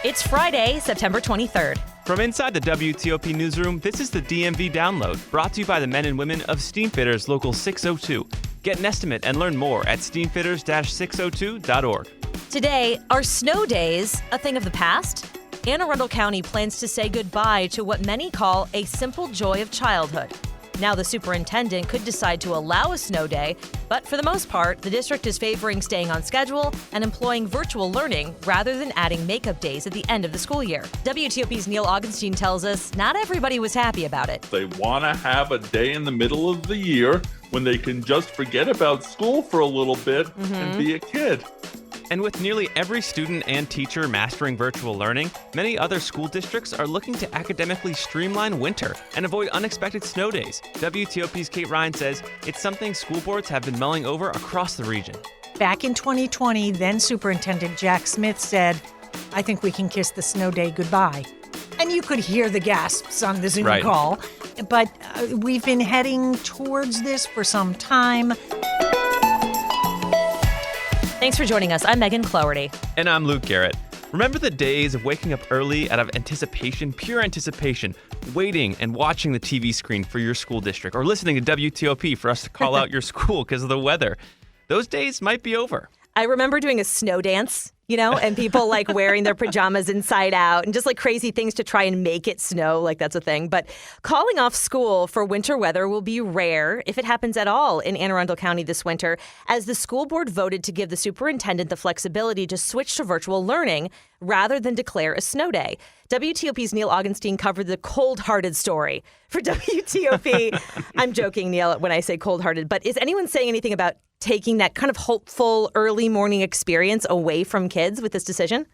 It's Friday, September 23rd. From inside the WTOP newsroom, this is the DMV Download, brought to you by the men and women of Steamfitters Local 602. Get an estimate and learn more at steamfitters-602.org. Today, are snow days a thing of the past? Arundel County plans to say goodbye to what many call a simple joy of childhood. Now the superintendent could decide to allow a snow day, but for the most part, the district is favoring staying on schedule and employing virtual learning rather than adding makeup days at the end of the school year. WTOP's Neal Augenstein tells us not everybody was happy about it. They want to have a day in the middle of the year when they can just forget about school for a little bit and be a kid. And with nearly every student and teacher mastering virtual learning, many other school districts are looking to academically streamline winter and avoid unexpected snow days. WTOP's Kate Ryan says it's something school boards have been mulling over across the region. Back in 2020, then Superintendent Jack Smith said, "I think we can kiss the snow day goodbye." And you could hear the gasps on the Zoom call. But we've been heading towards this for some time. Thanks for joining us. I'm Megan Cloherty. And I'm Luke Garrett. Remember the days of waking up early out of anticipation, pure anticipation, waiting and watching the TV screen for your school district, or listening to WTOP for us to call out your school because of the weather? Those days might be over. I remember doing a snow dance, and people like wearing their pajamas inside out and just like crazy things to try and make it snow, like that's a thing. But calling off school for winter weather will be rare, if it happens at all, in Arundel County this winter, as the school board voted to give the superintendent the flexibility to switch to virtual learning rather than declare a snow day. WTOP's Neal Augenstein covered the cold-hearted story for WTOP. I'm joking, Neal, when I say cold-hearted, but is anyone saying anything about taking that kind of hopeful early morning experience away from kids with this decision?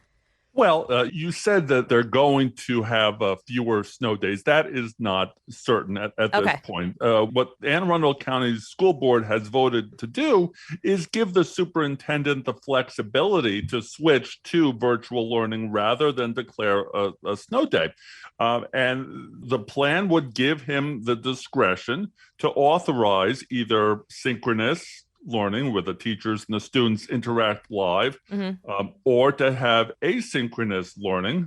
Well, you said that they're going to have fewer snow days. That is not certain at this point. What Anne Arundel County's school board has voted to do is give the superintendent the flexibility to switch to virtual learning rather than declare a snow day. And the plan would give him the discretion to authorize either synchronous learning where the teachers and the students interact live, or to have asynchronous learning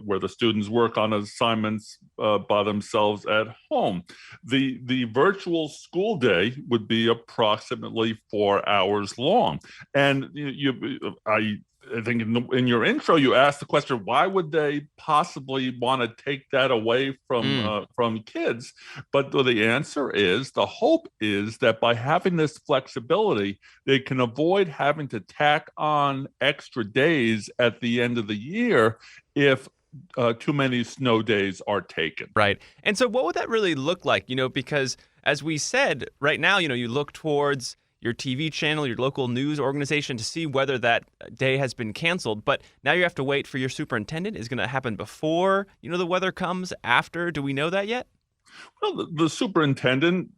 where the students work on assignments by themselves at home. The virtual school day would be approximately 4 hours long. And I think in your intro, you asked the question, why would they possibly want to take that away from kids? But the answer is, the hope is that by having this flexibility, they can avoid having to tack on extra days at the end of the year if too many snow days are taken. Right. And so what would that really look like? Because as we said, right now, you look towards your TV channel, your local news organization to see whether that day has been canceled. But now you have to wait for your superintendent. Is going to happen before, the weather comes, after? Do we know that yet? Well, the superintendent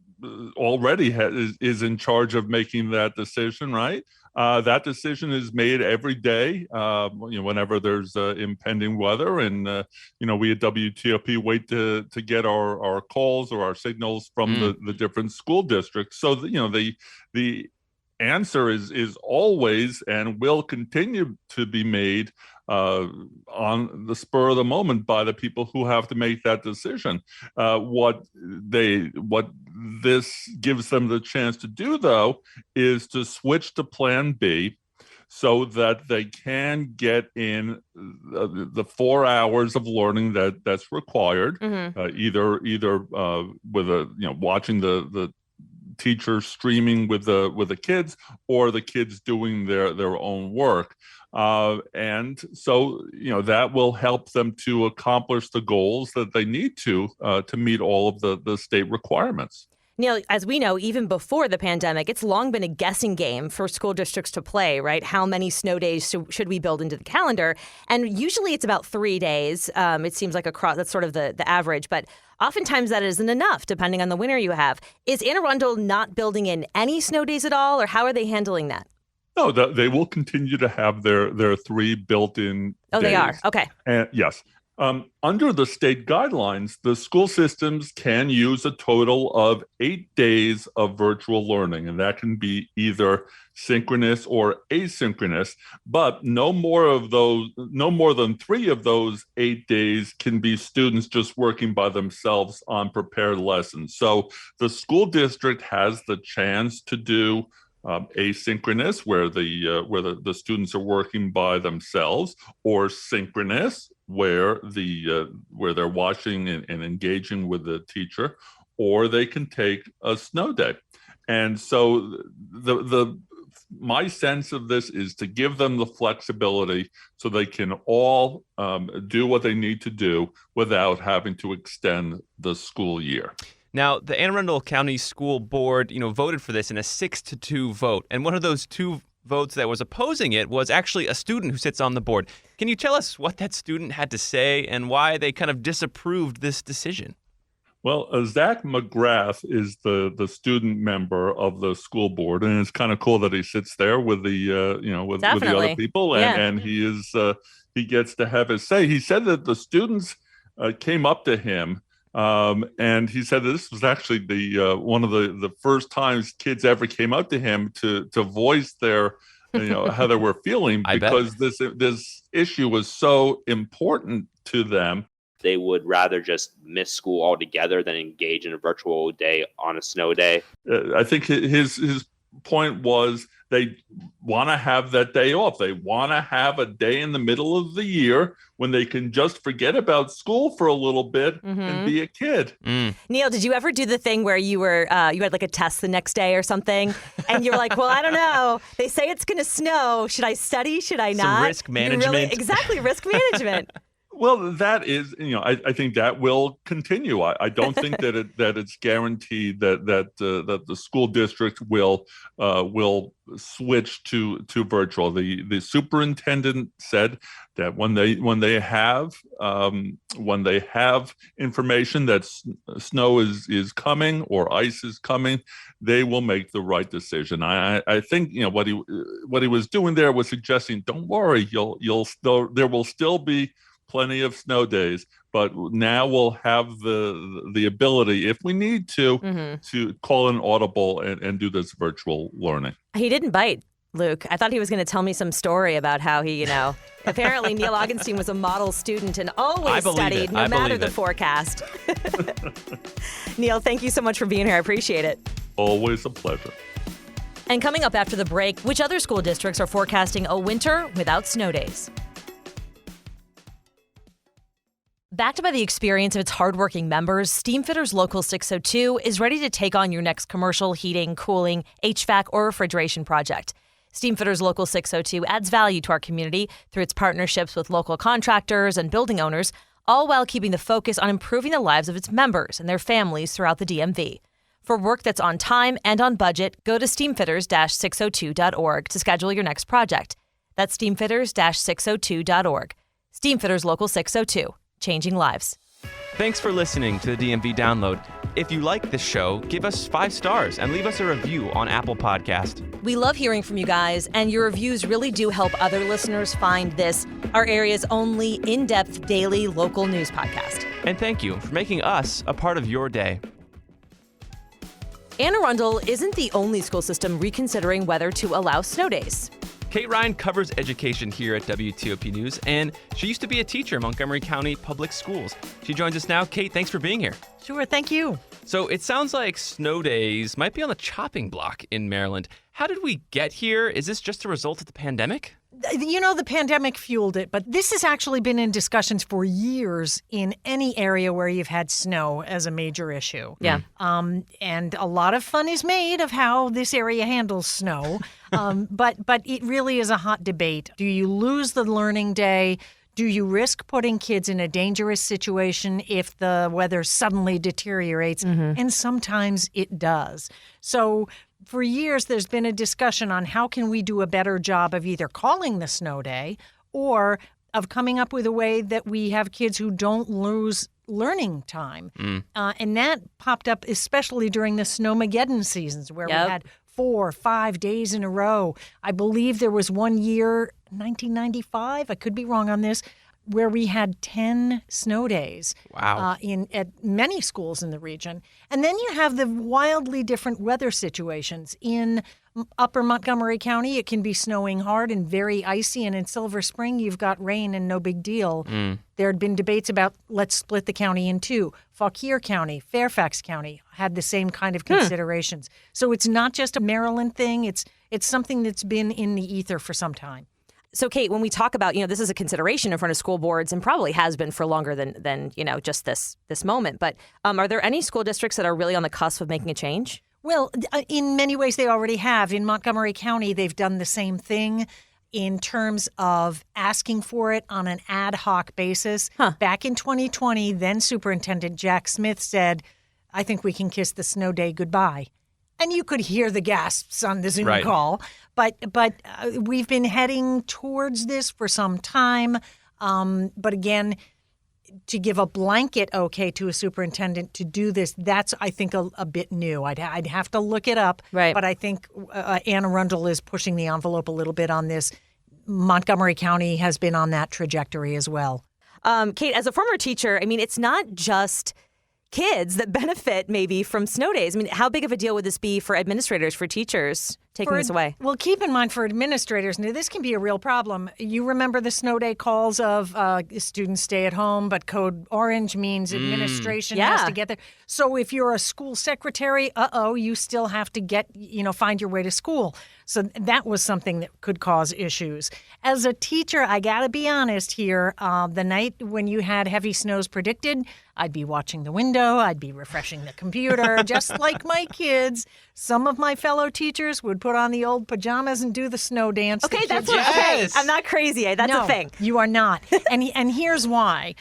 already is in charge of making that decision, right? That decision is made every day, whenever there's impending weather. And, we at WTOP wait to get our calls or our signals from the different school districts. So, the answer is always and will continue to be made on the spur of the moment by the people who have to make that decision. What this gives them the chance to do, though, is to switch to Plan B so that they can get in the 4 hours of learning that's required, either with watching the teacher streaming with the kids, or the kids doing their own work. And so, that will help them to accomplish the goals that they need to meet all of the state requirements. Neal, as we know, even before the pandemic, it's long been a guessing game for school districts to play, right? How many snow days should we build into the calendar? And usually it's about 3 days. It seems like that's sort of the average, but oftentimes that isn't enough, depending on the winter you have. Is Anne Arundel not building in any snow days at all, or how are they handling that? No, they will continue to have their 3 built-in days. Oh, they are? Okay. And yes. Under the state guidelines, the school systems can use a total of 8 days of virtual learning, and that can be either synchronous or asynchronous, but no more than 3 of those 8 days can be students just working by themselves on prepared lessons. So the school district has the chance to do asynchronous, where the students are working by themselves, or synchronous, where they're watching and engaging with the teacher, or they can take a snow day. And so my sense of this is to give them the flexibility so they can all do what they need to do without having to extend the school year. Now, the Arundel County School Board, voted for this in a 6-2 vote. And one of those 2 votes that was opposing it was actually a student who sits on the board. Can you tell us what that student had to say and why they kind of disapproved this decision? Well, Zach McGrath is the student member of the school board, and it's kind of cool that he sits there with the with the other people, and he gets to have his say. He said that the students came up to him. And he said that this was actually one of the first times kids ever came up to him to voice their, how they were feeling, because this issue was so important to them. They would rather just miss school altogether than engage in a virtual day on a snow day. I think his point was they want to have that day off. They want to have a day in the middle of the year when they can just forget about school for a little bit and be a kid. Neal, did you ever do the thing where you had like a test the next day or something, and you're like, well, I don't know. They say it's going to snow. Should I study? Should I not? Some risk management. Exactly, risk management. Well, that is, I think that will continue. I don't think that it's guaranteed that the school district will switch to virtual. The superintendent said that when they have information that snow is coming or ice is coming, they will make the right decision. I think what he was doing there was suggesting, don't worry, there will still be plenty of snow days, but now we'll have the ability, if we need to call an audible and do this virtual learning. He didn't bite, Luke. I thought he was going to tell me some story about how he, apparently Neal Augenstein was a model student and always studied, no matter the forecast. Neal, thank you so much for being here. I appreciate it. Always a pleasure. And coming up after the break, which other school districts are forecasting a winter without snow days? Backed by the experience of its hardworking members, Steamfitters Local 602 is ready to take on your next commercial, heating, cooling, HVAC, or refrigeration project. Steamfitters Local 602 adds value to our community through its partnerships with local contractors and building owners, all while keeping the focus on improving the lives of its members and their families throughout the DMV. For work that's on time and on budget, go to steamfitters-602.org to schedule your next project. That's steamfitters-602.org. Steamfitters Local 602. Changing lives. Thanks for listening to the DMV Download. If you like this show, give us 5 stars and leave us a review on Apple Podcast. We love hearing from you guys, and your reviews really do help other listeners find this, our area's only in-depth daily local news podcast. And thank you for making us a part of your day. Anne Arundel isn't the only school system reconsidering whether to allow snow days. Kate Ryan covers education here at WTOP News, and she used to be a teacher in Montgomery County Public Schools. She joins us now. Kate, thanks for being here. Sure, thank you. So it sounds like snow days might be on the chopping block in Maryland. How did we get here? Is this just a result of the pandemic? The pandemic fueled it, but this has actually been in discussions for years in any area where you've had snow as a major issue. Yeah. And a lot of fun is made of how this area handles snow. But it really is a hot debate. Do you lose the learning day? Do you risk putting kids in a dangerous situation if the weather suddenly deteriorates? And sometimes it does. So for years, there's been a discussion on how can we do a better job of either calling the snow day or of coming up with a way that we have kids who don't lose learning time. And that popped up especially during the Snowmageddon seasons where we had 4 or 5 days in a row. I believe there was one year, 1995, I could be wrong on this, where we had 10 snow days. Wow. At many schools in the region. And then you have the wildly different weather situations. In upper Montgomery County, it can be snowing hard and very icy. And in Silver Spring, you've got rain and no big deal. There had been debates about let's split the county in two. Fauquier County, Fairfax County had the same kind of considerations. So it's not just a Maryland thing. It's something that's been in the ether for some time. So, Kate, when we talk about, this is a consideration in front of school boards and probably has been for longer than just this moment. But are there any school districts that are really on the cusp of making a change? Well, in many ways, they already have. In Montgomery County, they've done the same thing in terms of asking for it on an ad hoc basis. Back in 2020, then Superintendent Jack Smith said, I think we can kiss the snow day goodbye. And you could hear the gasps on the Zoom call. But we've been heading towards this for some time. But again, to give a blanket okay to a superintendent to do this, that's, I think, a bit new. I'd have to look it up. Right. But I think Anne Arundel is pushing the envelope a little bit on this. Montgomery County has been on that trajectory as well. Kate, as a former teacher, it's not just kids that benefit maybe from snow days. How big of a deal would this be for administrators, for teachers taking this away? Well, keep in mind for administrators, now this can be a real problem. You remember the snow day calls of students stay at home, but code orange means administration has to get there. So if you're a school secretary, you still have to find your way to school. So that was something that could cause issues. As a teacher, I got to be honest here, the night when you had heavy snows predicted, I'd be watching the window, I'd be refreshing the computer, just like my kids. Some of my fellow teachers would put on the old pajamas and do the snow dance. Okay, that's okay. I'm not crazy. That's a thing. You are not. And here's why.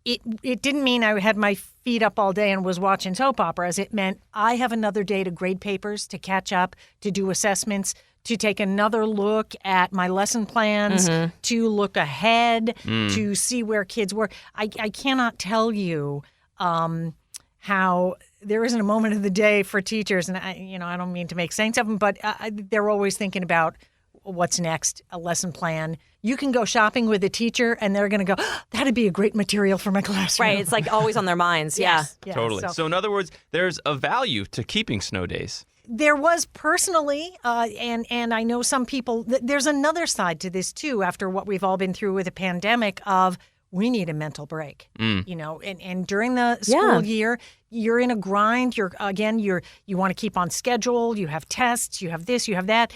It didn't mean I had my feet up all day and was watching soap operas. It meant I have another day to grade papers, to catch up, to do assessments, to take another look at my lesson plans, to look ahead, to see where kids were. I cannot tell you how there isn't a moment of the day for teachers, and I don't mean to make saints of them, but they're always thinking about what's next, a lesson plan. You can go shopping with a teacher, and they're going to go, that'd be a great material for my classroom. Right, it's like always on their minds. Yes. Totally. So in other words, there's a value to keeping snow days. There was personally, and I know some people, there's another side to this too, after what we've all been through with the pandemic of we need a mental break, and during the school year, you're in a grind. You want to keep on schedule. You have tests, you have this, you have that.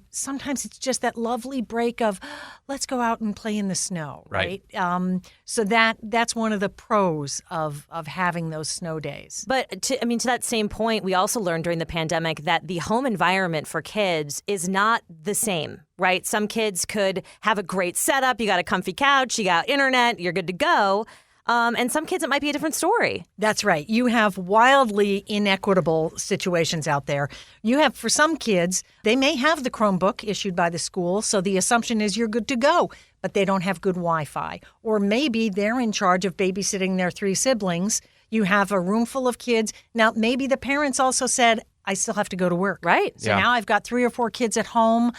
Sometimes it's just that lovely break of let's go out and play in the snow, right? So that's one of the pros of having those snow days. But to that same point, we also learned during the pandemic that the home environment for kids is not the same, right? Some kids could have a great setup. You got a comfy couch, you got internet, you're good to go. And some kids, it might be a different story. That's right. You have wildly inequitable situations out there. You have, for some kids, they may have the Chromebook issued by the school, so the assumption is you're good to go, but they don't have good Wi-Fi. Or maybe they're in charge of babysitting their 3 siblings. You have a room full of kids. Now, maybe the parents also said, I still have to go to work. Right. So now I've got 3 or 4 kids at home.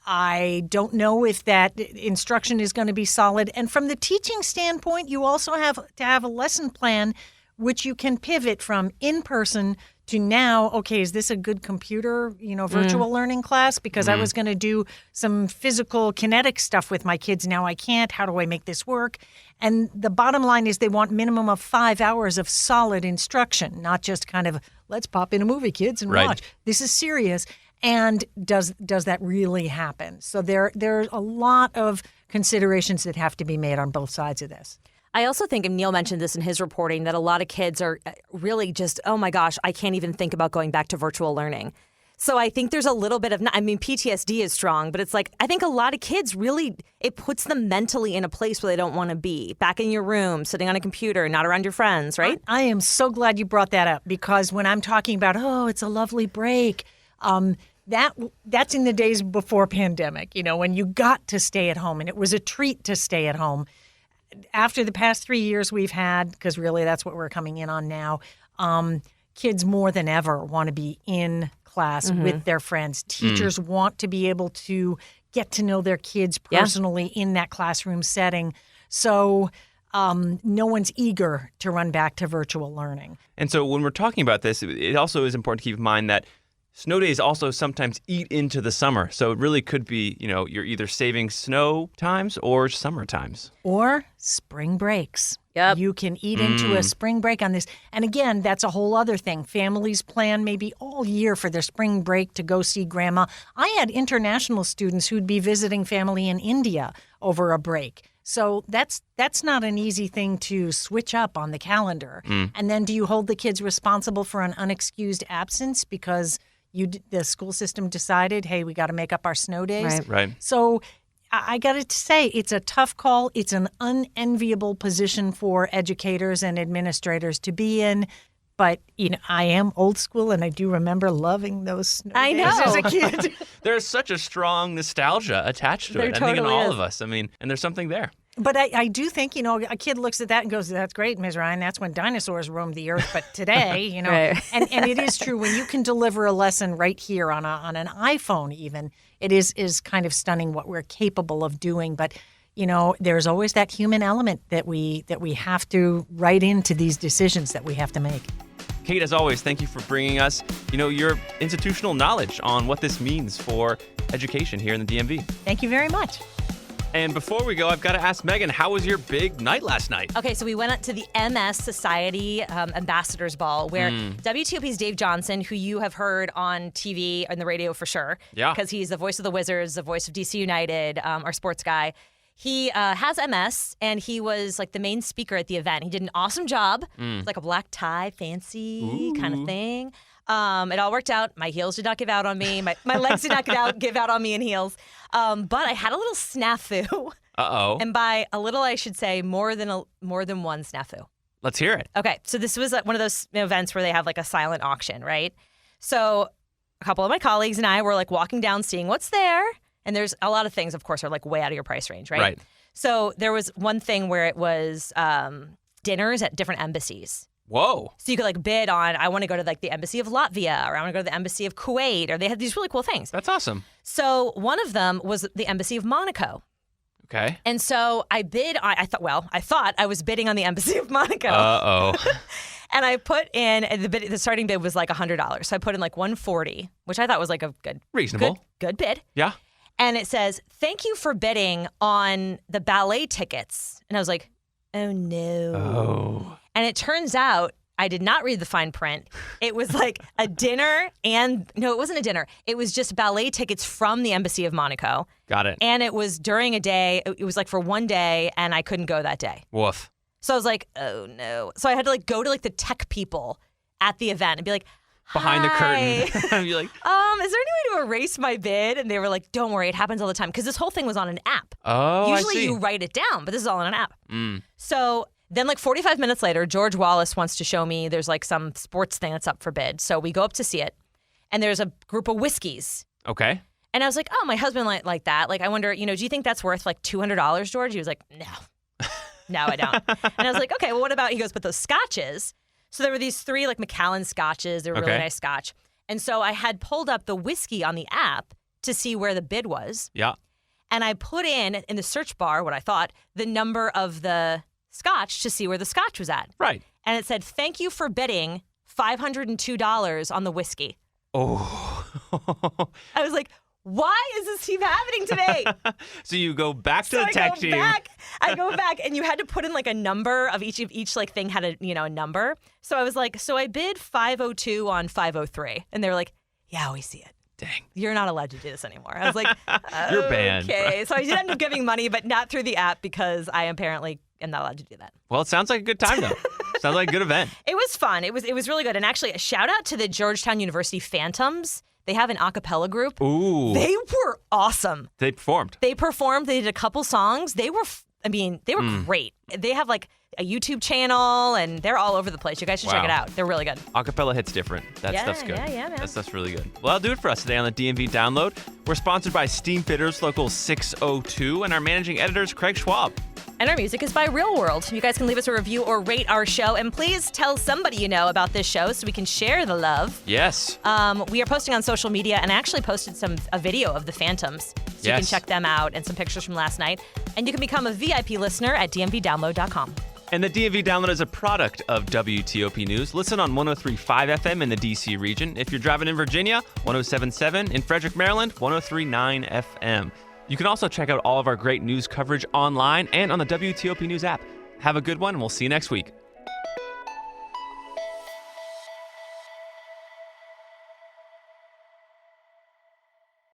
I don't know if that instruction is going to be solid. And from the teaching standpoint, you also have to have a lesson plan which you can pivot from in-person to now, okay, is this a good computer, virtual learning class? Because I was going to do some physical kinetic stuff with my kids. Now I can't. How do I make this work? And the bottom line is they want minimum of 5 hours of solid instruction, not just kind of, let's pop in a movie, kids, and watch. This is serious. And does that really happen? So there's a lot of considerations that have to be made on both sides of this. I also think, and Neal mentioned this in his reporting, that a lot of kids are really just, oh my gosh, I can't even think about going back to virtual learning. So I think there's a little bit of, PTSD is strong, but it's like, I think a lot of kids really, it puts them mentally in a place where they don't want to be. Back in your room, sitting on a computer, not around your friends, right? I am so glad you brought that up, because when I'm talking about, it's a lovely break, that's in the days before pandemic, when you got to stay at home and it was a treat to stay at home. After the past 3 years we've had, because really that's what we're coming in on now, kids more than ever want to be in class with their friends. Teachers want to be able to get to know their kids personally in that classroom setting. So no one's eager to run back to virtual learning. And so when we're talking about this, it also is important to keep in mind that snow days also sometimes eat into the summer. So it really could be, you're either saving snow times or summer times. Or spring breaks. Yep. You can eat into a spring break on this. And again, that's a whole other thing. Families plan maybe all year for their spring break to go see grandma. I had international students who'd be visiting family in India over a break. So that's not an easy thing to switch up on the calendar. And then do you hold the kids responsible for an unexcused absence because the school system decided, hey, we got to make up our snow days? Right. So I got to say, it's a tough call. It's an unenviable position for educators and administrators to be in. But, I am old school, and I do remember loving those snow days as a kid. There's such a strong nostalgia attached to it. I think in all of us. And there's something there. But I do think, a kid looks at that and goes, that's great, Ms. Ryan. That's when dinosaurs roamed the earth. But today, Right. and it is true. When you can deliver a lesson right here on an iPhone even, it is kind of stunning what we're capable of doing. But, there's always that human element that we have to write into these decisions that we have to make. Kate, as always, thank you for bringing us, your institutional knowledge on what this means for education here in the DMV. Thank you very much. And before we go, I've got to ask Megan, how was your big night last night? Okay, so we went up to the MS Society Ambassadors Ball, where WTOP's Dave Johnson, who you have heard on TV and the radio for sure, because he's the voice of the Wizards, the voice of DC United, our sports guy. He has MS, and he was like the main speaker at the event. He did an awesome job. It's like a black tie, fancy kind of thing. It all worked out. My heels did not give out on me. My legs did not give out on me in heels. But I had a little snafu. Uh-oh. And by a little, I should say more than one snafu. Let's hear it. Okay, so this was one of those events where they have like a silent auction, right? So a couple of my colleagues and I were like walking down, seeing what's there. And there's a lot of things, of course, are like way out of your price range, right? Right. So there was one thing where it was dinners at different embassies. Whoa. So you could like bid on, I want to go to like the embassy of Latvia, or I want to go to the embassy of Kuwait, or they had these really cool things. That's awesome. So one of them was the embassy of Monaco. Okay. And so I bid on, I thought I was bidding on the embassy of Monaco. Uh-oh. And I put in, the starting bid was like $100. So I put in like $140, which I thought was like a good. Reasonable. Good bid. Yeah. And it says, thank you for bidding on the ballet tickets. And I was like, oh no. Oh. And it turns out I did not read the fine print. It was like a dinner no, it wasn't a dinner. It was just ballet tickets from the Embassy of Monaco. Got it. And it was during a day. It was like for one day, and I couldn't go that day. Woof. So I was like, oh no. So I had to like go to like the tech people at the event and be like, behind the Hi. curtain. You're like, is there any way to erase my bid? And they were like, don't worry, it happens all the time. Because this whole thing was on an app. oh, Usually I see. you write it down, but this is all on an app. So then like 45 minutes later, George Wallace wants to show me there's like some sports thing that's up for bid. So we go up to see it. And there's a group of whiskeys. Okay. And I was like, oh, my husband like that. Like, I wonder, do you think that's worth like $200, George? He was like, no. No, I don't. And I was like, okay, well, what about, he goes, but those scotches. So there were these 3 like Macallan scotches. They were really nice scotch. And so I had pulled up the whiskey on the app to see where the bid was. Yeah. And I put in the search bar, what I thought, the number of the scotch to see where the scotch was at. Right. And it said, thank you for bidding $502 on the whiskey. Oh. I was like, why is this keep happening today? So you go back to the tech team. I go back, and you had to put in like a number of each like thing had a number. So I was like, so I bid 502 on 503, and they were like, yeah, we see it. Dang. You're not allowed to do this anymore. I was like, You're banned. Okay. So I did end up giving money, but not through the app because I apparently am not allowed to do that. Well, it sounds like a good time though. Sounds like a good event. It was fun. It was really good. And actually, a shout out to the Georgetown University Phantoms. They have an a cappella group. Ooh. They were awesome. They performed. They did a couple songs. They were great. They have like a YouTube channel, and they're all over the place. You guys should check it out. They're really good. Acapella hits different. That stuff's good. Yeah, man. That stuff's really good. Well, that'll do it for us today on the DMV Download. We're sponsored by Steam Fitters Local 602 and our managing editor is Craig Schwab. And our music is by Real World. You guys can leave us a review or rate our show. And please tell somebody you know about this show so we can share the love. Yes. We are posting on social media, and I actually posted a video of the Phantoms. So you can check them out and some pictures from last night. And you can become a VIP listener at dmvdownload.com. And the DMV Download is a product of WTOP News. Listen on 103.5 FM in the D.C. region. If you're driving in Virginia, 107.7. In Frederick, Maryland, 103.9 FM. You can also check out all of our great news coverage online and on the WTOP News app. Have a good one, and we'll see you next week.